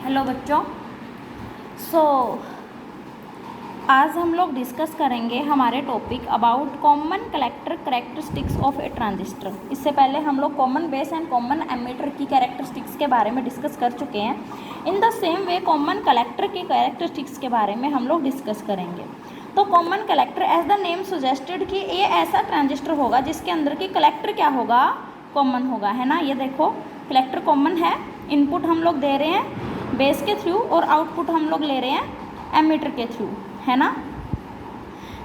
Hello बच्चों। सो आज हम लोग डिस्कस करेंगे हमारे topic about common collector characteristics of a transistor. इससे पहले हम लोग common base and common emitter की कैरेक्टरिस्टिक्स के बारे में डिस्कस कर चुके हैं। In the same way common collector की कैरेक्टरिस्टिक्स के बारे में हम लोग डिस्कस करेंगे। तो common collector as the name suggested कि ये ऐसा ट्रांजिस्टर होगा जिसके अंदर की कलेक्टर क्या होगा, कॉमन होगा, है ना। ये देखो कलेक्टर कॉमन है, इनपुट हम लोग दे रहे हैं बेस के थ्रू और आउटपुट हम लोग ले रहे हैं एमीटर के थ्रू, है ना।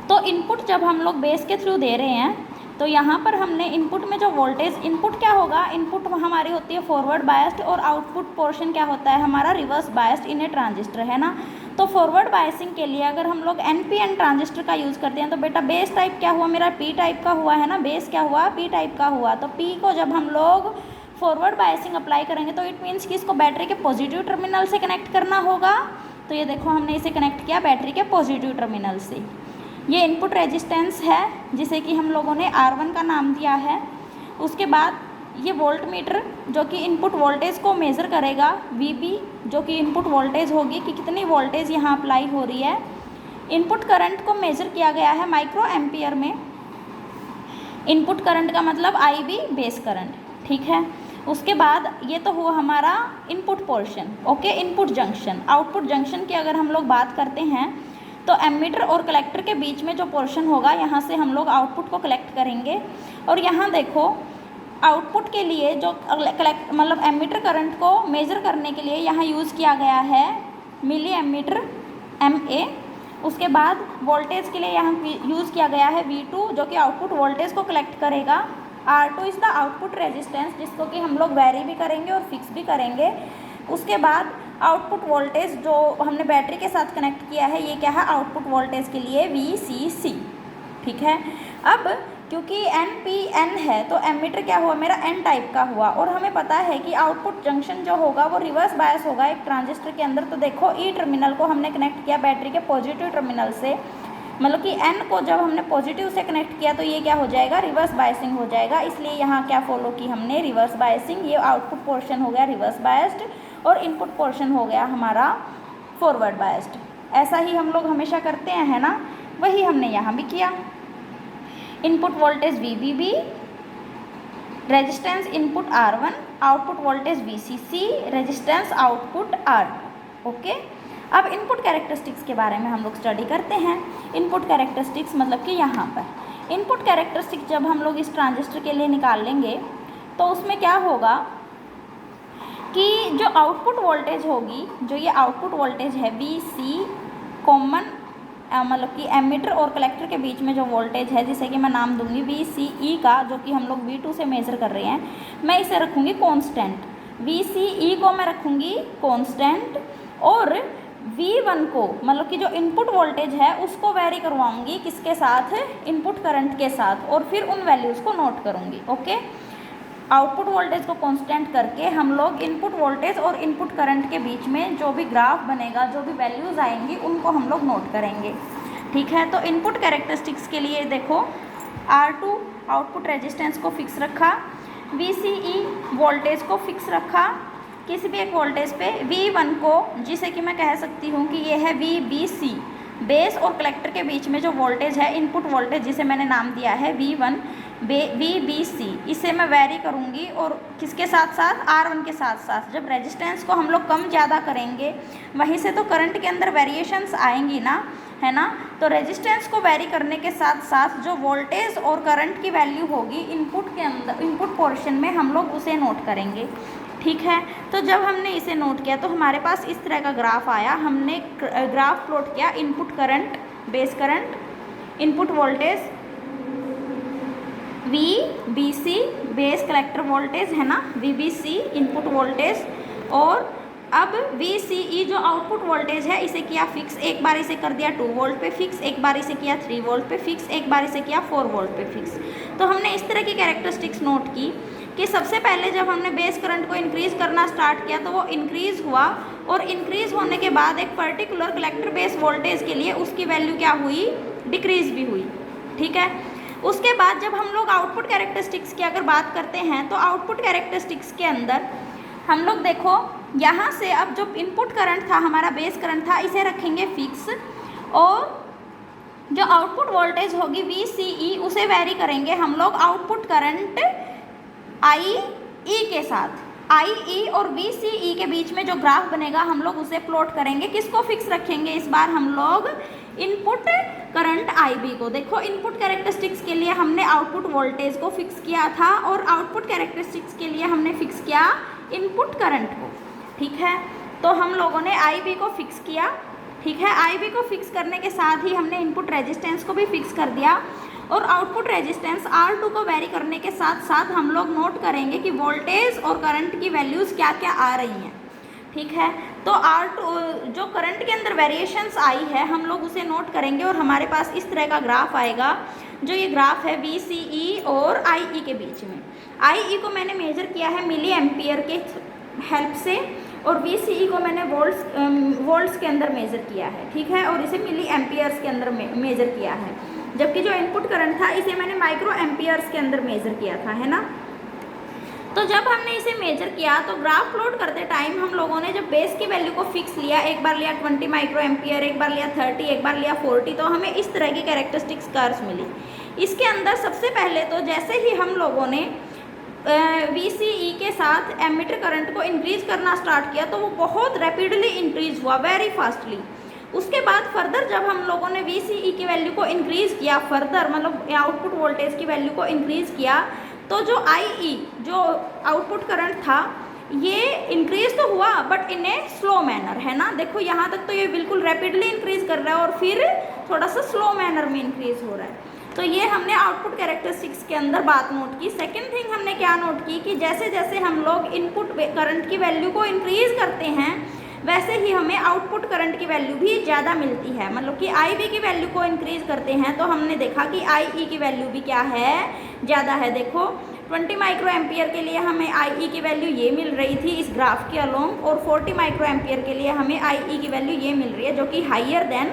तो इनपुट जब हम लोग बेस के थ्रू दे रहे हैं तो यहाँ पर हमने इनपुट में जो वोल्टेज, इनपुट क्या होगा, इनपुट हमारी होती है फॉरवर्ड बायस्ड और आउटपुट पोर्शन क्या होता है हमारा रिवर्स बायस्ड इन ए ट्रांजिस्टर, है ना। तो फॉरवर्ड बायसिंग के लिए अगर हम लोग NPN ट्रांजिस्टर का यूज़ करते हैं तो बेटा बेस टाइप क्या हुआ मेरा, P टाइप का हुआ, है ना। बेस क्या हुआ, P टाइप का हुआ। तो P को जब हम लोग फॉरवर्ड बायसिंग अप्लाई करेंगे तो इट मीन्स कि इसको बैटरी के पॉजिटिव टर्मिनल से कनेक्ट करना होगा। तो ये देखो हमने इसे कनेक्ट किया बैटरी के पॉजिटिव टर्मिनल से। ये इनपुट रेजिस्टेंस है जिसे कि हम लोगों ने R1 का नाम दिया है। उसके बाद ये वोल्ट मीटर जो कि इनपुट वोल्टेज को मेज़र करेगा, VB जो कि इनपुट वोल्टेज होगी कि कितनी वोल्टेज यहाँ अप्लाई हो रही है। इनपुट करंट को मेज़र किया गया है माइक्रो एम्पियर में। इनपुट करंट का मतलब IB बेस करंट, ठीक है। उसके बाद ये तो हुआ हमारा input portion, okay. Input junction, output junction की अगर हम लोग बात करते हैं तो एमीटर और कलेक्टर के बीच में जो पोर्शन होगा यहाँ से हम लोग आउटपुट को कलेक्ट करेंगे। और यहाँ देखो आउटपुट के लिए जो कलेक्ट मतलब एमीटर करंट को मेज़र करने के लिए यहाँ यूज़ किया गया है मिली एमीटर MA। उसके बाद वोल्टेज के लिए यहाँ यूज़ किया गया है V2 जो कि आउटपुट वोल्टेज को कलेक्ट करेगा। R2 is the output resistance जिसको कि हम लोग वेरी भी करेंगे और फिक्स भी करेंगे। उसके बाद आउटपुट वोल्टेज जो हमने बैटरी के साथ कनेक्ट किया है ये क्या है, आउटपुट वोल्टेज के लिए VCC, ठीक है। अब क्योंकि NPN है तो एमीटर क्या हुआ मेरा N टाइप का हुआ। और हमें पता है कि आउटपुट जंक्शन जो होगा वो रिवर्स बायस होगा एक ट्रांजिस्टर के अंदर। तो देखो E टर्मिनल को हमने कनेक्ट किया बैटरी के पॉजिटिव टर्मिनल से, मतलब कि N को जब हमने पॉजिटिव से कनेक्ट किया तो ये क्या हो जाएगा, रिवर्स बायसिंग हो जाएगा। इसलिए यहाँ क्या फॉलो की हमने, रिवर्स बायसिंग। ये आउटपुट पोर्शन हो गया रिवर्स बायस्ड और इनपुट पोर्शन हो गया हमारा फॉरवर्ड बायस्ड। ऐसा ही हम लोग हमेशा करते हैं, है ना। वही हमने यहाँ भी किया। Input voltage VBB, resistance input R1, output voltage VCC, resistance output R, okay. अब इनपुट कैरेक्टरिस्टिक्स के बारे में हम लोग स्टडी करते हैं। इनपुट कैरेक्टरिस्टिक्स मतलब कि यहाँ पर इनपुट कैरेक्टरिस्टिक्स जब हम लोग इस ट्रांजिस्टर के लिए निकाल लेंगे तो उसमें क्या होगा कि जो आउटपुट वोल्टेज होगी, जो ये आउटपुट वोल्टेज है VC कॉमन मतलब कि एमीटर और कलेक्टर के बीच में जो वोल्टेज है जिसे कि मैं नाम दूंगी VCE का, जो कि हम लोग V2 से मेज़र कर रहे हैं, मैं इसे रखूँगी कांस्टेंट। VCE को मैं रखूँगी कांस्टेंट और V1 को मतलब कि जो इनपुट वोल्टेज है उसको वेरी करवाऊँगी किसके साथ, इनपुट करंट के साथ, और फिर उन वैल्यूज़ को नोट करूँगी, ओके। आउटपुट वोल्टेज को कांस्टेंट करके हम लोग इनपुट वोल्टेज और इनपुट करंट के बीच में जो भी ग्राफ बनेगा, जो भी वैल्यूज़ आएंगी उनको हम लोग नोट करेंगे, ठीक है। तो इनपुट कैरेक्टरिस्टिक्स के लिए देखो R2 आउटपुट रेजिस्टेंस को फिक्स रखा, VCE वोल्टेज को फिक्स रखा किसी भी एक वोल्टेज पे, V1 को जिसे कि मैं कह सकती हूँ कि ये है VBC, बेस और कलेक्टर के बीच में जो वोल्टेज है इनपुट वोल्टेज जिसे मैंने नाम दिया है V1 VBC, इसे मैं वेरी करूँगी और किसके साथ साथ, R1 के साथ साथ। जब रेजिस्टेंस को हम लोग कम ज़्यादा करेंगे वहीं से तो करंट के अंदर वेरिएशंस आएंगी ना, है ना। तो रेजिस्टेंस को वेरी करने के साथ साथ जो वोल्टेज और करंट की वैल्यू होगी इनपुट के अंदर, इनपुट पोर्शन में हम लोग उसे नोट करेंगे, ठीक है। तो जब हमने इसे नोट किया तो हमारे पास इस तरह का ग्राफ आया। हमने ग्राफ प्लॉट किया input current, base current, input voltage VBC base collector voltage, है ना, VBC इनपुट वोल्टेज, और अब VCE जो आउटपुट वोल्टेज है इसे किया फिक्स, एक बार इसे कर दिया 2 वोल्ट पे फिक्स, एक बार इसे किया 3 वोल्ट पे फिक्स, एक बार इसे किया 4 वोल्ट पे फिक्स। तो हमने इस तरह की कैरेक्टरिस्टिक्स नोट की कि सबसे पहले जब हमने बेस करंट को इंक्रीज़ करना स्टार्ट किया तो वो इंक्रीज़ हुआ, और इंक्रीज़ होने के बाद एक पर्टिकुलर कलेक्टर बेस वोल्टेज के लिए उसकी वैल्यू क्या हुई, डिक्रीज़ भी हुई, ठीक है। उसके बाद जब हम लोग आउटपुट कैरेक्टरिस्टिक्स की अगर बात करते हैं तो आउटपुट कैरेक्टरिस्टिक्स के अंदर हम लोग देखो यहाँ से अब जो इनपुट करंट था हमारा बेस करंट था इसे रखेंगे फिक्स, और जो आउटपुट वोल्टेज होगी VCE उसे वेरी करेंगे हम लोग आउटपुट करंट IE के साथ। IE और VCE के बीच में जो ग्राफ बनेगा हम लोग उसे प्लॉट करेंगे। किसको फिक्स रखेंगे इस बार हम लोग? इनपुट करंट IB को। देखो इनपुट कैरेक्टरिस्टिक्स के लिए हमने आउटपुट वोल्टेज को फिक्स किया था और आउटपुट कैरेक्टरिस्टिक्स के लिए हमने फिक्स किया इनपुट करंट को, ठीक है। तो हम लोगों ने IB को फिक्स किया, ठीक है। IB को फिक्स करने के साथ ही हमने इनपुट रेजिस्टेंस को भी फिक्स कर दिया, और आउटपुट रेजिस्टेंस R2 को वेरी करने के साथ साथ हम लोग नोट करेंगे कि वोल्टेज और करंट की वैल्यूज़ क्या क्या आ रही हैं, ठीक है। तो R2 जो करंट के अंदर वेरिएशंस आई है हम लोग उसे नोट करेंगे, और हमारे पास इस तरह का ग्राफ आएगा। जो ये ग्राफ है VCE और IE के बीच में, IE को मैंने मेजर किया है मिली एम्पियर के हेल्प से, और VCE को मैंने वोल्ट्स के अंदर मेजर किया है, ठीक है, और इसे मिली एम्पियर्स के अंदर मेजर किया है। जबकि जो इनपुट करंट था इसे मैंने माइक्रो एम्पियर्स के अंदर मेजर किया था, है ना। तो जब हमने इसे मेजर किया तो ग्राफ प्लॉट करते टाइम हम लोगों ने जब बेस की वैल्यू को फिक्स लिया, एक बार लिया 20 माइक्रो एम्पियर, एक बार लिया 30, एक बार लिया 40, तो हमें इस तरह की कैरेक्टरिस्टिक्स कर्व्स मिली। इसके अंदर सबसे पहले तो जैसे ही हम लोगों ने VCE के साथ एमीटर करंट को इंक्रीज करना स्टार्ट किया तो वो बहुत रैपिडली इंक्रीज हुआ, वेरी फास्टली। उसके बाद फर्दर जब हम लोगों ने VCE की वैल्यू को इंक्रीज किया, फर्दर मतलब आउटपुट वोल्टेज की वैल्यू को इंक्रीज किया, तो जो IE जो आउटपुट करंट था ये इंक्रीज तो हुआ but in a slow manner, है ना। देखो यहाँ तक तो ये बिल्कुल रैपिडली इंक्रीज कर रहा है और फिर थोड़ा सा स्लो मैनर में इंक्रीज हो रहा है। तो ये हमने आउटपुट कैरेक्टरिस्टिक्स के अंदर बात नोट की। सेकेंड थिंग हमने क्या नोट की कि जैसे जैसे हम लोग इनपुट करंट की वैल्यू को इंक्रीज करते हैं वैसे ही हमें आउटपुट करंट की वैल्यू भी ज़्यादा मिलती है। मतलब कि IB की वैल्यू को इंक्रीज करते हैं तो हमने देखा कि IE की वैल्यू भी क्या है, ज़्यादा है। देखो 20 माइक्रो एम्पियर के लिए हमें IE की वैल्यू ये मिल रही थी इस ग्राफ के अलोंग, और 40 माइक्रो एम्पियर के लिए हमें IE की वैल्यू ये मिल रही है जो कि हाइयर देन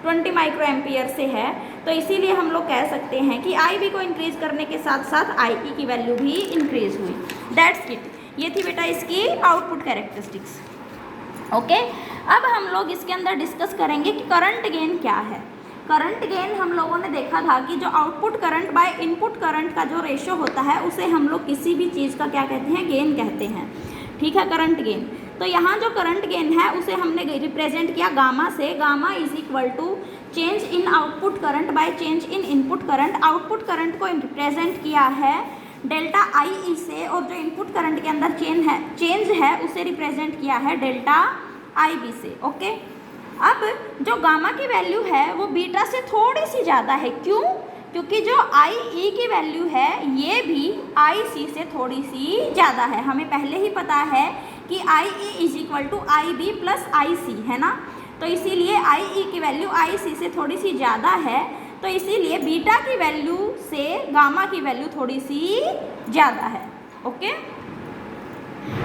20 माइक्रो एम्पियर से है। तो इसीलिए हम लोग कह सकते हैं कि IB को इंक्रीज करने के साथ साथ IE की वैल्यू भी इंक्रीज हुई। That's it. ये थी बेटा इसकी आउटपुट कैरेक्टरिस्टिक्स। ओके, अब हम लोग इसके अंदर डिस्कस करेंगे कि करंट गेन क्या है। करंट गेन हम लोगों ने देखा था कि जो output current by input current का जो रेशो होता है उसे हम लोग किसी भी चीज़ का क्या कहते हैं, गेन कहते हैं, ठीक है, करंट गेन। तो यहाँ जो करंट गेन है उसे हमने रिप्रेजेंट किया गामा से। Gamma is equal to change in output current by change in input current. Output current को रिप्रेजेंट किया है डेल्टा IE से, और जो इनपुट करंट के अंदर चेंज है उसे रिप्रेजेंट किया है डेल्टा IB से। ओके, अब जो गामा की वैल्यू है वो बीटा से थोड़ी सी ज़्यादा है। क्यों? क्योंकि जो IE की वैल्यू है ये भी IC से थोड़ी सी ज़्यादा है। हमें पहले ही पता है कि IE is equal to IB plus IC, है ना। तो इसीलिए IE की वैल्यू IC से थोड़ी सी ज़्यादा है, तो इसीलिए बीटा की वैल्यू से गामा की वैल्यू थोड़ी सी ज़्यादा है। ओके,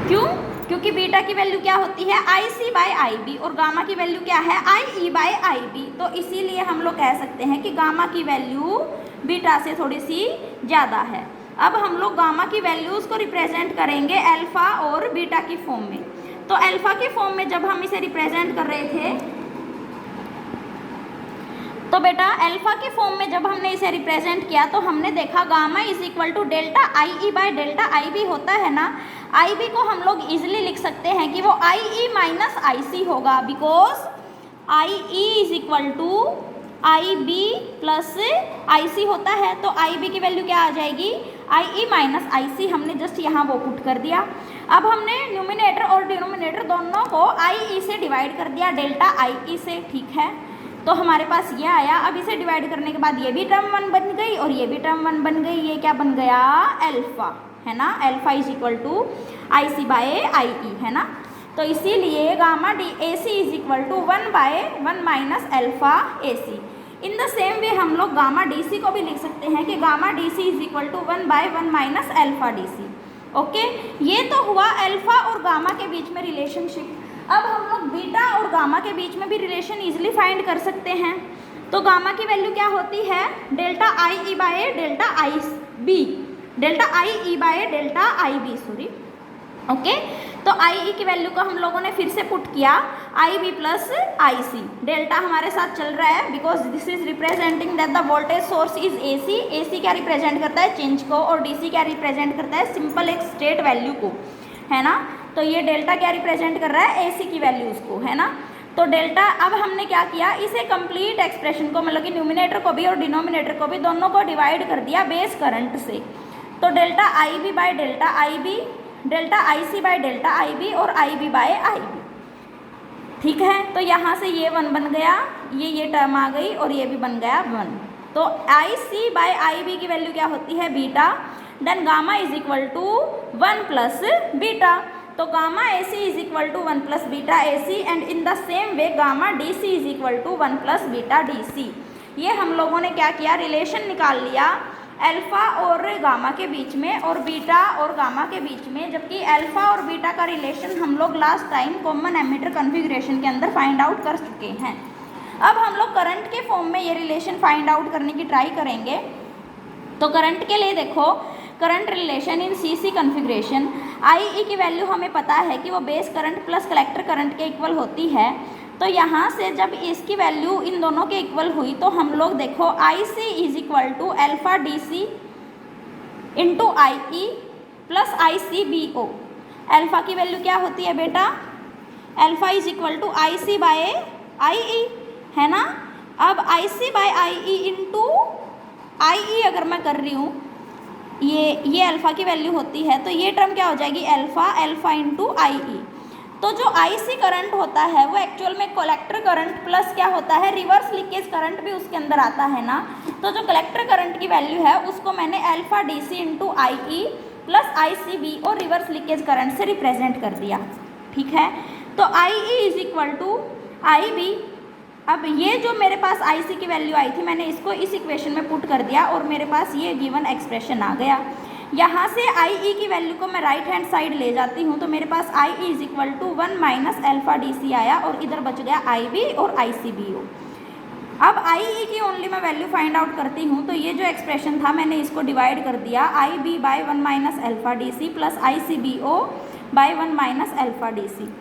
क्यों? क्योंकि बीटा की वैल्यू क्या होती है, IC बाय IB, और गामा की वैल्यू क्या है, IE बाय IB। तो इसीलिए हम लोग कह सकते हैं कि गामा की वैल्यू बीटा से थोड़ी सी ज़्यादा है। अब हम लोग गामा की वैल्यूज़ को रिप्रेजेंट करेंगे अल्फ़ा और बीटा की फॉर्म में। तो अल्फ़ा की फॉर्म में जब हम इसे रिप्रेजेंट कर रहे थे तो बेटा अल्फ़ा की फॉर्म में जब हमने इसे रिप्रेजेंट किया तो हमने देखा gamma is equal to delta IE by delta IB होता है ना। IB को हम लोग इजीली लिख सकते हैं कि वो IE माइनस IC होगा, because IE is equal to IB plus IC होता है। तो IB की वैल्यू क्या आ जाएगी, IE माइनस IC। हमने जस्ट यहाँ वो पुट कर दिया। अब हमने न्यूमिनेटर और डिनोमिनेटर दोनों को IE से डिवाइड कर दिया डेल्टा IE से, ठीक है। तो हमारे पास ये आया। अब इसे डिवाइड करने के बाद ये भी टर्म 1 बन गई और ये भी टर्म 1 बन गई। ये क्या बन गया, अल्फ़ा, है ना। Alpha is equal to IC by IE, है ना। तो इसीलिए gamma AC is equal to 1 by 1 minus alpha AC। In the same way हम लोग गामा DC को भी लिख सकते हैं कि gamma DC is equal to 1 by 1 minus alpha DC। Okay, ये तो हुआ अल्फ़ा और गामा के बीच में रिलेशनशिप। अब हम लोग बीटा और गामा के बीच में भी रिलेशन इजीली फाइंड कर सकते हैं। तो गामा की वैल्यू क्या होती है, delta IE by delta IB, delta IE by delta IB, sorry, okay. तो आई ई की वैल्यू को हम लोगों ने फिर से पुट किया I B plus I C. Delta हमारे साथ चल रहा है because this is representing that the voltage source is A C. A C क्या रिप्रेजेंट करता है, चेंज को, और डी सी क्या रिप्रेजेंट करता है, सिंपल एक स्टेट वैल्यू को, है ना। तो ये डेल्टा क्या रिप्रेजेंट कर रहा है, ए सी की वैल्यूज़ को, है ना। तो डेल्टा, अब हमने क्या किया, इसे कंप्लीट एक्सप्रेशन को, मतलब कि न्यूमिनेटर को भी और डिनोमिनेटर को भी, दोनों को डिवाइड कर दिया बेस करंट से। तो delta I B by delta I B, delta I C by delta I B और I B by I B, ठीक है। तो यहाँ से ये 1 बन गया, ये टर्म आ गई और ये भी बन गया 1। तो I C by I B की वैल्यू क्या होती है, beta. Then gamma is equal to 1 plus beta. तो gamma A C is equal to 1 plus beta A C and in the same way gamma D C is equal to 1 plus beta D C. ये हम लोगों ने क्या किया, relation निकाल लिया alpha और गामा के बीच में और बीटा और गामा के बीच में, जबकि अल्फा और बीटा का रिलेशन हम लोग last time common emitter configuration के अंदर फाइंड आउट कर चुके हैं। अब हम लोग करंट के फॉर्म में ये रिलेशन फाइंड आउट करने की ट्राई करेंगे। तो करंट के लिए देखो, current relation in C C configuration, I E की वैल्यू हमें पता है कि वो base current plus collector current के इक्वल होती है। तो यहाँ से जब इसकी वैल्यू इन दोनों के इक्वल हुई तो हम लोग देखो I C is equal to alpha D C into I E plus I C B O. Alpha की वैल्यू क्या होती है बेटा, alpha is equal to I C by I E, है ना। अब आई C by I E into I ई अगर मैं कर रही हूँ, ये अल्फा की वैल्यू होती है, तो ये टर्म क्या हो जाएगी, अल्फा इंटू आई ई। तो जो आई सी करंट होता है वो एक्चुअल में कलेक्टर करंट प्लस क्या होता है, रिवर्स लीकेज करंट भी उसके अंदर आता है ना। तो जो कलेक्टर करंट की वैल्यू है उसको मैंने alpha D C into I E plus I C B और रिवर्स लीकेज करंट से रिप्रेजेंट कर दिया, ठीक है। तो I E is equal to I B. अब ये जो मेरे पास आई सी की वैल्यू आई थी, मैंने इसको इस इक्वेशन में पुट कर दिया और मेरे पास ये गिवन एक्सप्रेशन आ गया। यहाँ से आई ई की वैल्यू को मैं राइट हैंड साइड ले जाती हूँ तो मेरे पास I E is equal to 1 minus alpha D C आया और इधर बच गया आई बी और आई सी बी ओ। अब आई ई की ओनली मैं वैल्यू फाइंड आउट करती हूँ तो ये जो एक्सप्रेशन था मैंने इसको डिवाइड कर दिया, I B by 1 minus alpha D C plus I C B O by 1 minus alpha D C.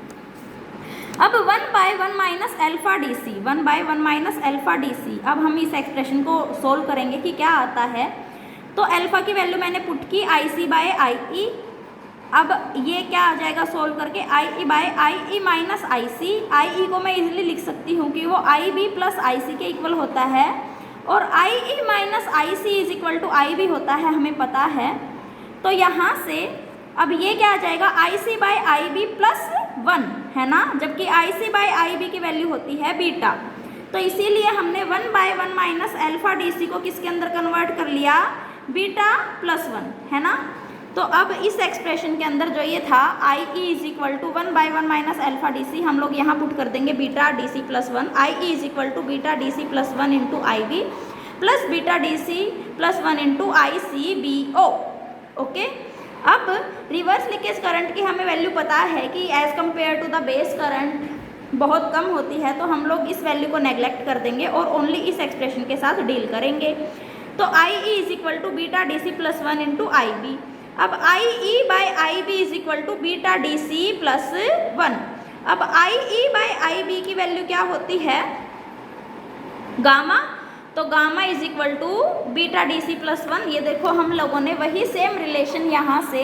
अब 1 by 1 minus alpha D C, 1 by 1 minus alpha D C, अब हम इस एक्सप्रेशन को सोल्व करेंगे कि क्या आता है। तो अल्फा की वैल्यू मैंने पुट की आई सी बाय आई ई। अब ये क्या आ जाएगा सोल्व करके, आई E by I E minus I सी। आई ई को मैं इजीली लिख सकती हूँ कि वो आई बी प्लस आई सी के इक्वल होता है और I E minus I C is equal to I B होता है, हमें पता है। तो यहाँ से अब ये क्या आ जाएगा, I C by I B plus 1, है ना, जबकि I C by I B की वैल्यू होती है बीटा। तो इसीलिए हमने 1 by 1 minus alpha D C को किसके अंदर कन्वर्ट कर लिया, बीटा प्लस 1, है ना। तो अब इस एक्सप्रेशन के अंदर जो ये था I E is equal to 1 by 1 minus alpha D C, हम लोग यहाँ पुट कर देंगे beta D C plus 1। I E is equal to beta D C plus 1 into I B plus beta D C plus 1 into I C B O. Okay. अब reverse leakage current की हमें value पता है कि as compare to the base current बहुत कम होती है, तो हम लोग इस वैल्यू को नेग्लेक्ट कर देंगे और ओनली इस एक्सप्रेशन के साथ डील करेंगे। तो I E is equal to beta D C plus 1 into I B. अब I E by I B is equal to beta D C plus 1। अब I E by I B की value क्या होती है, gamma. तो gamma is equal to beta D C plus 1। ये देखो हम लोगों ने वही सेम रिलेशन यहाँ से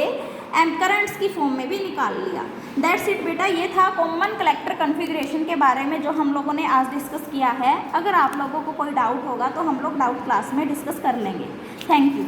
करंट्स की फॉर्म में भी निकाल लिया। दैट्स इट बेटा, ये था कॉमन कलेक्टर कॉन्फ़िगरेशन के बारे में जो हम लोगों ने आज डिस्कस किया है। अगर आप लोगों को कोई डाउट होगा तो हम लोग डाउट क्लास में डिस्कस कर लेंगे। Thank you.